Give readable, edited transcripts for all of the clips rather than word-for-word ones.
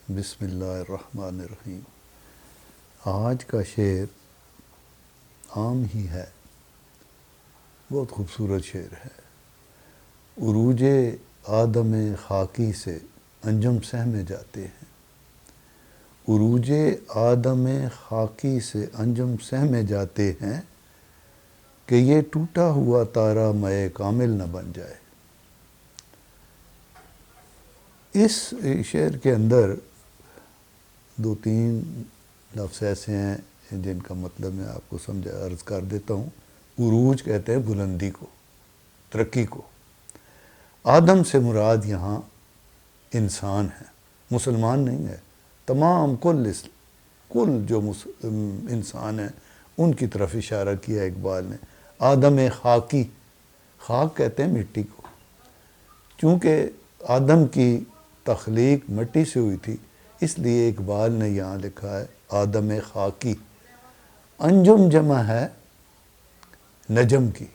بسم اللہ الرحمن الرحیم۔ آج کا شعر عام ہی ہے، بہت خوبصورت شعر ہے۔ عروج آدم خاکی سے انجم سہمے جاتے ہیں، عروج آدم خاکی سے انجم سہمے جاتے ہیں کہ یہ ٹوٹا ہوا تارا مئے کامل نہ بن جائے۔ اس شعر کے اندر دو تین لفظ ایسے ہیں جن کا مطلب میں آپ کو عرض کر دیتا ہوں۔ عروج کہتے ہیں بلندی کو، ترقی کو۔ آدم سے مراد یہاں انسان ہے، مسلمان نہیں ہے۔ تمام کل جو انسان ہیں ان کی طرف اشارہ کیا اقبال نے۔ آدم خاکی، خاک کہتے ہیں مٹی کو، چونکہ آدم کی تخلیق مٹی سے ہوئی تھی، اس لیے اقبال نے یہاں لکھا ہے آدم خاکی۔ انجم جمع ہے نجم کی،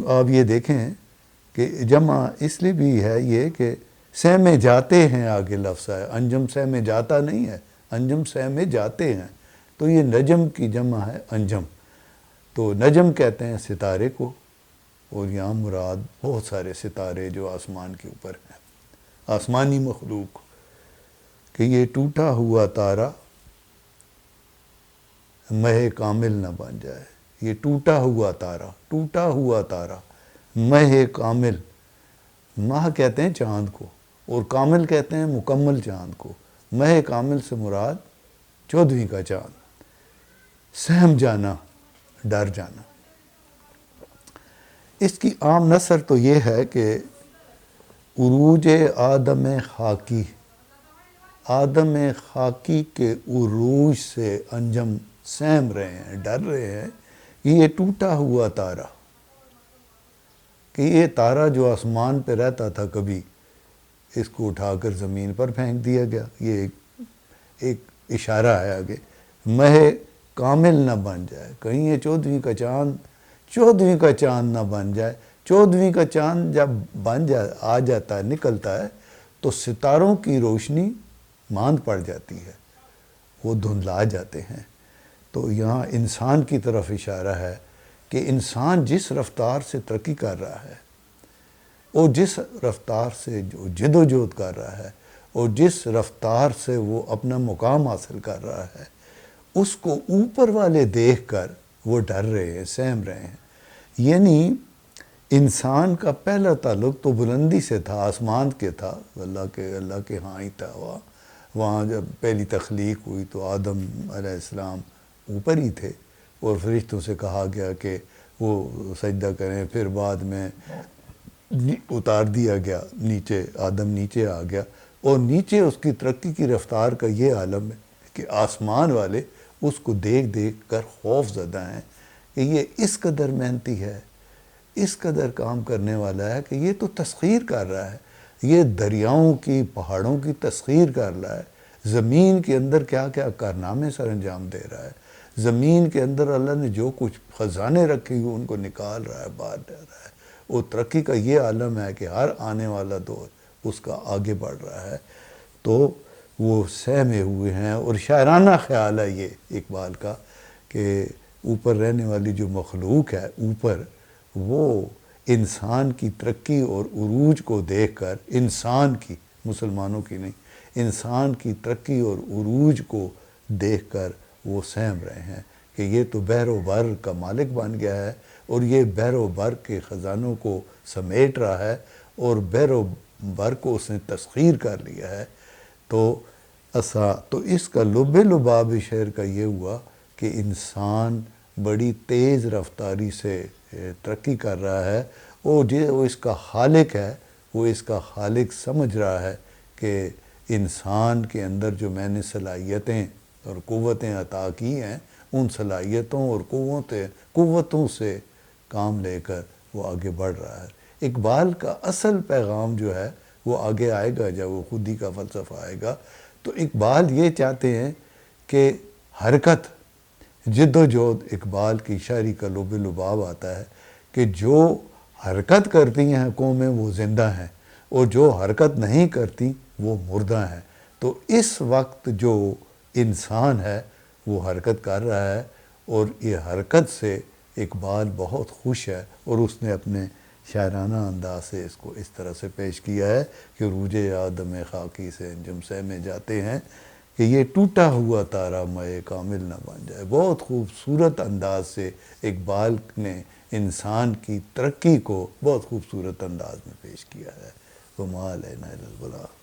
آپ یہ دیکھیں کہ جمع اس لیے بھی ہے یہ کہ سہمے جاتے ہیں، آگے لفظ ہے، انجم سہمے جاتا نہیں ہے، انجم سہمے جاتے ہیں، تو یہ نجم کی جمع ہے انجم۔ تو نجم کہتے ہیں ستارے کو، اور یہاں مراد بہت سارے ستارے جو آسمان کے اوپر ہیں، آسمانی مخلوق، کہ یہ ٹوٹا ہوا تارا مہ کامل نہ بن جائے۔ یہ ٹوٹا ہوا تارا مہ کامل، ماہ کہتے ہیں چاند کو، اور کامل کہتے ہیں مکمل چاند کو۔ مہ کامل سے مراد 14ویں کا چاند، سہم جانا، ڈر جانا۔ اس کی عام نثر تو یہ ہے کہ عروج آدم خاکی، آدم خاکی کے عروج سے انجم سہم رہے ہیں، ڈر رہے ہیں کہ یہ ٹوٹا ہوا تارا، کہ یہ تارا جو آسمان پہ رہتا تھا کبھی، اس کو اٹھا کر زمین پر پھینک دیا گیا۔ یہ ایک اشارہ ہے آگے، مہ کامل نہ بن جائے، کہیں یہ 14ویں کا چاند نہ بن جائے۔ 14ویں کا چاند جب آ جاتا ہے، نکلتا ہے، تو ستاروں کی روشنی ماند پڑ جاتی ہے، وہ دھندلا جاتے ہیں۔ تو یہاں انسان کی طرف اشارہ ہے کہ انسان جس رفتار سے ترقی کر رہا ہے، اور جس رفتار سے جو جد و جہد کر رہا ہے، اور جس رفتار سے وہ اپنا مقام حاصل کر رہا ہے، اس کو اوپر والے دیکھ کر وہ ڈر رہے ہیں، سہم رہے ہیں۔ یعنی انسان کا پہلا تعلق تو بلندی سے تھا، آسمان کے تھا، اللہ کے ہاں ہی تھا۔ وہاں جب پہلی تخلیق ہوئی تو آدم علیہ السلام اوپر ہی تھے، اور فرشتوں سے کہا گیا کہ وہ سجدہ کریں، پھر بعد میں اتار دیا گیا نیچے، آدم نیچے آ گیا، اور نیچے اس کی ترقی کی رفتار کا یہ عالم ہے کہ آسمان والے اس کو دیکھ کر خوف زدہ ہیں کہ یہ اس قدر محنتی ہے، اس قدر کام کرنے والا ہے کہ یہ تو تسخیر کر رہا ہے، یہ دریاؤں کی، پہاڑوں کی تسخیر کر رہا ہے، زمین کے اندر کیا کیا کارنامے سر انجام دے رہا ہے، زمین کے اندر اللہ نے جو کچھ خزانے رکھے ہوئے ان کو نکال رہا ہے، باہر ڈال رہا ہے۔ اور ترقی کا یہ عالم ہے کہ ہر آنے والا دور اس کا آگے بڑھ رہا ہے۔ تو وہ سہمے ہوئے ہیں، اور شاعرانہ خیال ہے یہ اقبال کا کہ اوپر رہنے والی جو مخلوق ہے اوپر، وہ انسان کی ترقی اور عروج کو دیکھ کر، انسان کی، مسلمانوں کی نہیں، انسان کی ترقی اور عروج کو دیکھ کر وہ سہم رہے ہیں کہ یہ تو بحر و بر کا مالک بن گیا ہے، اور یہ بحر و بر کے خزانوں کو سمیٹ رہا ہے، اور بحر و بر کو اس نے تسخیر کر لیا ہے۔ تو اس کا لب لباب شعر کا یہ ہوا کہ انسان بڑی تیز رفتاری سے ترقی کر رہا ہے، اور جو اس کا خالق ہے، وہ اس کا خالق سمجھ رہا ہے کہ انسان کے اندر جو میں نے صلاحیتیں اور قوتیں عطا کی ہیں، ان صلاحیتوں اور قوتوں سے کام لے کر وہ آگے بڑھ رہا ہے۔ اقبال کا اصل پیغام جو ہے وہ آگے آئے گا جب وہ خودی کا فلسفہ آئے گا۔ تو اقبال یہ چاہتے ہیں کہ حرکت، جد و جہد، اقبال کی شاعری کا لب لباب آتا ہے کہ جو حرکت کرتی ہیں قومیں وہ زندہ ہیں، اور جو حرکت نہیں کرتی وہ مردہ ہیں۔ تو اس وقت جو انسان ہے وہ حرکت کر رہا ہے، اور یہ حرکت سے اقبال بہت خوش ہے، اور اس نے اپنے شاعرانہ انداز سے اس کو اس طرح سے پیش کیا ہے کہ عروج آدم خاکی سے انجم سہمے جاتے ہیں کہ یہ ٹوٹا ہوا تارا مئے کامل نہ بن جائے۔ بہت خوبصورت انداز سے اقبال نے انسان کی ترقی کو بہت خوبصورت انداز میں پیش کیا ہے۔ وما علینا الا البلاغ۔